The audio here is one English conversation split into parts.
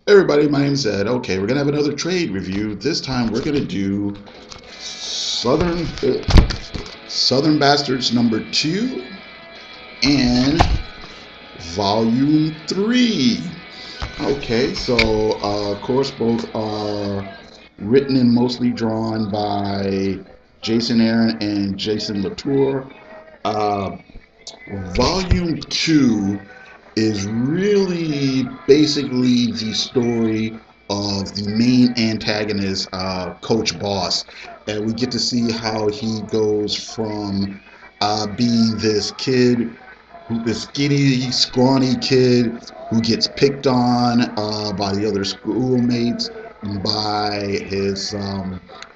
Everybody, my name's Ed. Okay, we're gonna have another trade review. This time we're gonna do Southern Southern Bastards number 2 and volume 3. Okay, so of course both are written and mostly drawn by Jason Aaron and Jason Latour. Uh, volume 2 is really basically the story of the main antagonist, Coach Boss, and we get to see how he goes from being this skinny, scrawny kid who gets picked on by the other schoolmates, by his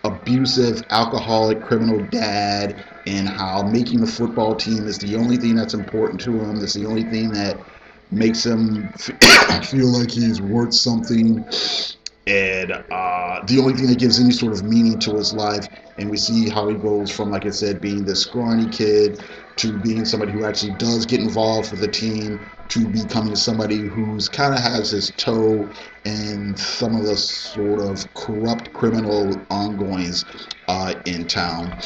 abusive, alcoholic, criminal dad, and how making the football team is the only thing that's important to him. That's the only thing that makes him feel like he's worth something, and the only thing that gives any sort of meaning to his life. And we see how he goes from, like I said, being this scrawny kid to being somebody who actually does get involved with the team, to becoming somebody who's kind of has his toe in some of the sort of corrupt criminal ongoings in town.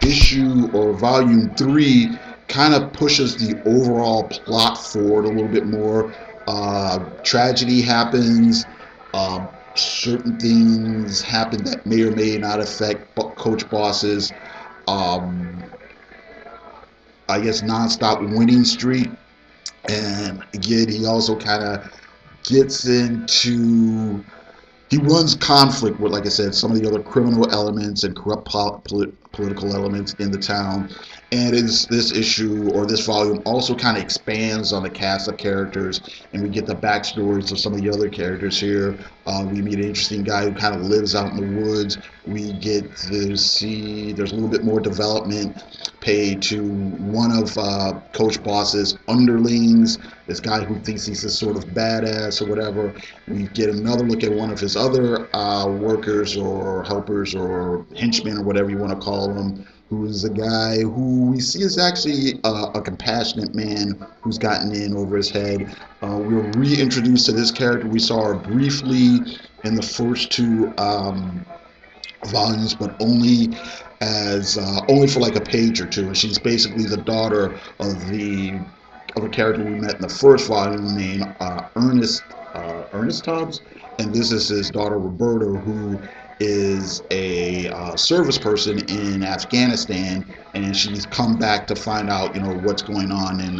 Issue or volume 3 kind of pushes the overall plot forward a little bit more. Tragedy happens. Certain things happen that may or may not affect Coach Boss's, um, I guess, nonstop winning streak. And again, he also kind of gets into he runs conflict with, like I said, some of the other criminal elements and corrupt political elements in the town. And this issue or this volume also kind of expands on the cast of characters, and we get the backstories of some of the other characters here. We meet an interesting guy who kind of lives out in the woods. We get to see there's a little bit more development paid to one of Coach Boss's underlings, this guy who thinks he's this sort of badass or whatever. We get another look at one of his other workers or helpers or henchmen or whatever you want to call them, who is a guy who we see is actually a compassionate man who's gotten in over his head. We're reintroduced to this character. We saw her briefly in the first 2 volumes, but only for like a page or two. And she's basically the daughter of a character we met in the first volume named Ernest Tubbs, and this is his daughter Roberta, who is a service person in Afghanistan, and she's come back to find out, what's going on in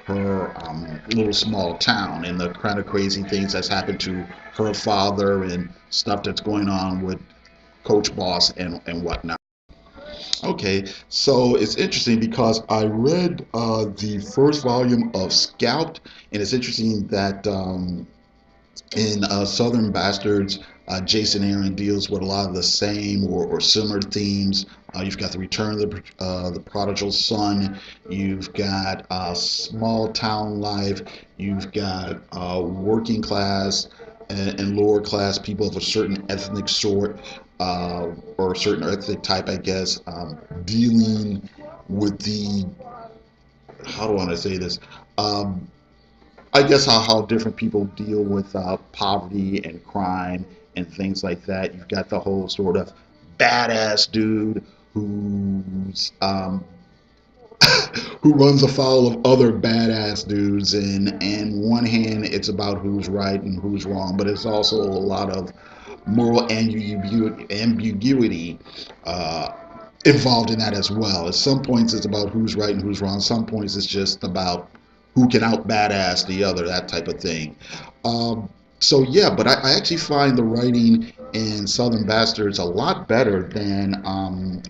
her little small town and the kind of crazy things that's happened to her father and stuff that's going on with Coach Boss and whatnot. Okay, so it's interesting because I read the first volume of Scalped, and it's interesting that in Southern Bastards, Jason Aaron deals with a lot of the same or similar themes. You've got the return of the prodigal son. You've got small town life. You've got working class and lower class people of a certain ethnic sort, or a certain ethnic type, I guess, dealing with the, how do I want to say this? Um, I guess how different people deal with poverty and crime and things like that. You've got the whole sort of badass dude who's who runs afoul of other badass dudes, and one hand it's about who's right and who's wrong, but it's also a lot of moral ambiguity involved in that as well. At some points it's about who's right and who's wrong. Some points it's just about who can out badass the other, that type of thing. Um, so yeah, but I actually find the writing in Southern Bastards a lot better than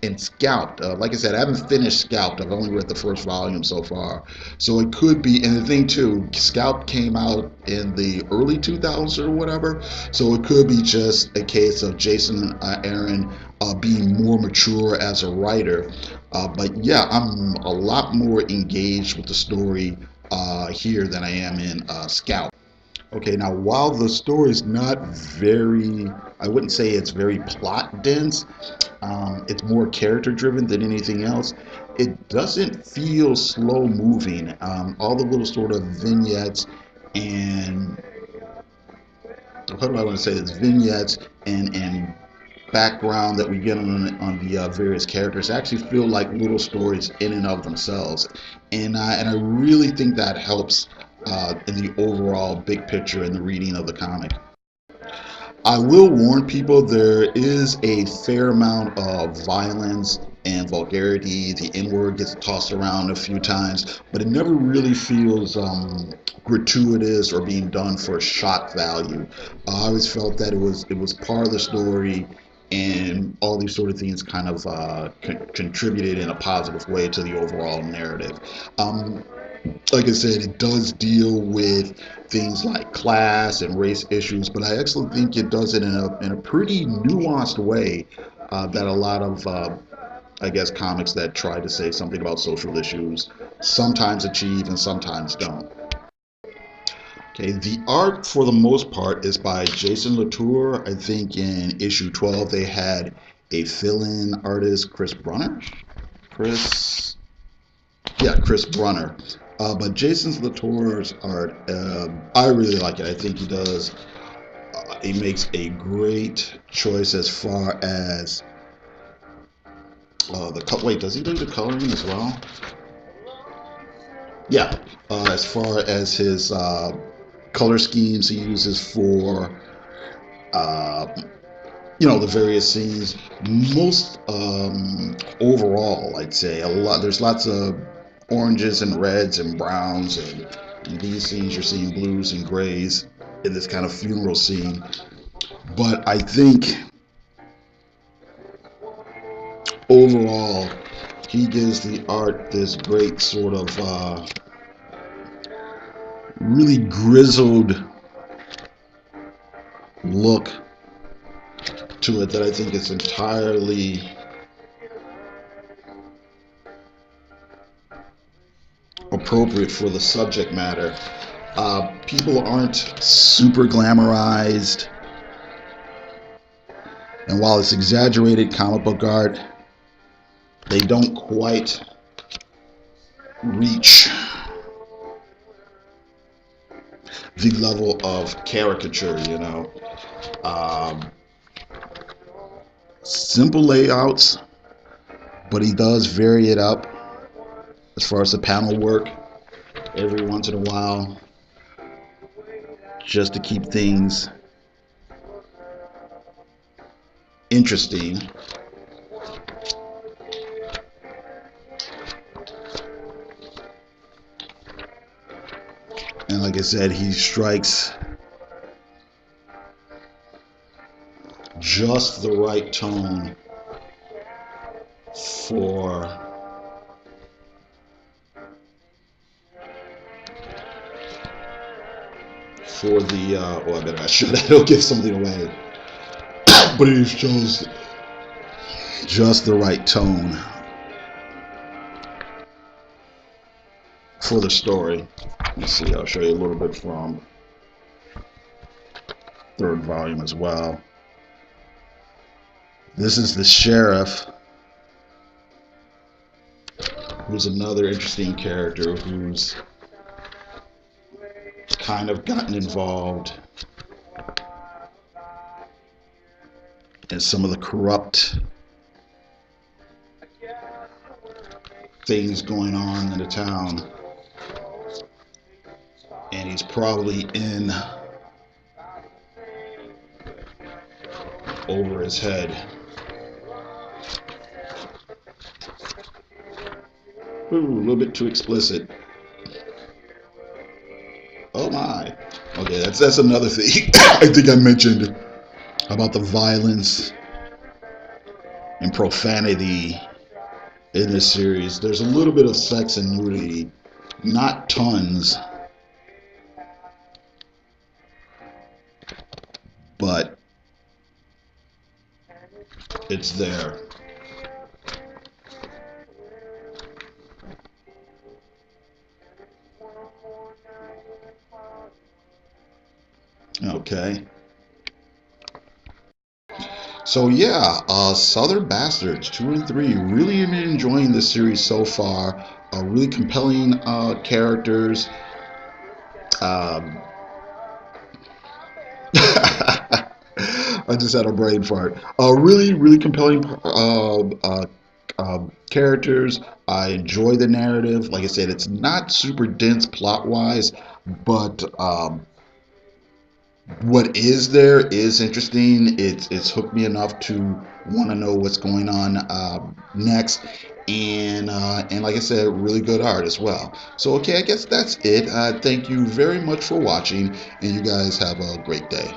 in Scalped. Like I said, I haven't finished Scalped. I've only read the first volume so far. So it could be, and the thing too, Scalped came out in the early 2000s or whatever. So it could be just a case of Jason Aaron being more mature as a writer. But yeah, I'm a lot more engaged with the story here than I am in Scout. Okay, now while the story is not very, I wouldn't say it's very plot dense, it's more character driven than anything else. It doesn't feel slow moving. All the little sort of vignettes and what do I want to say? This vignettes and background that we get on the various characters actually feel like little stories in and of themselves, and I really think that helps in the overall big picture in the reading of the comic. I will warn people there is a fair amount of violence and vulgarity. The N word gets tossed around a few times, but it never really feels gratuitous or being done for shock value. I always felt that it was part of the story, and all these sort of things kind of contributed in a positive way to the overall narrative. Um, like I said, it does deal with things like class and race issues, but I actually think it does it in a pretty nuanced way that a lot of, I guess, comics that try to say something about social issues sometimes achieve and sometimes don't. Okay, the art for the most part is by Jason Latour. I think in issue 12 they had a fill-in artist, Chris Brunner. Chris Yeah, Chris Brunner. But Jason Latour's art, I really like it. I think he does. He makes a great choice as far as the cut. Wait, does he do the coloring as well? Yeah. As far as his color schemes he uses for, uh, the various scenes. Most overall, I'd say a lot. There's lots of oranges and reds and browns, and in these scenes you're seeing blues and grays in this kind of funeral scene. But I think overall he gives the art this great sort of really grizzled look to it that I think is entirely appropriate for the subject matter. People aren't super glamorized, and while it's exaggerated comic book art, they don't quite reach the level of caricature. Um, Simple layouts, but he does vary it up as far as the panel work every once in a while, just to keep things interesting. And like I said, he strikes just the right tone for the oh, I better not show that. It'll give something away. But it shows just the right tone for the story. Let's see, I'll show you a little bit from third volume as well. This is the sheriff, who's another interesting character who's kind of gotten involved in some of the corrupt things going on in the town, and he's probably in over his head. Ooh, a little bit too explicit. Oh my. Okay, that's another thing I think I mentioned about the violence and profanity in this series. There's a little bit of sex and nudity, not tons, but it's there. Okay. So yeah, Southern Bastards 2 and 3. Really am enjoying this series so far. Really compelling characters. Um, I just had a brain fart. Really, really compelling characters. I enjoy the narrative. Like I said, it's not super dense plot wise, but what is there is interesting. It's hooked me enough to want to know what's going on next, and like I said, really good art as well. So okay, I guess that's it. Thank you very much for watching, and you guys have a great day.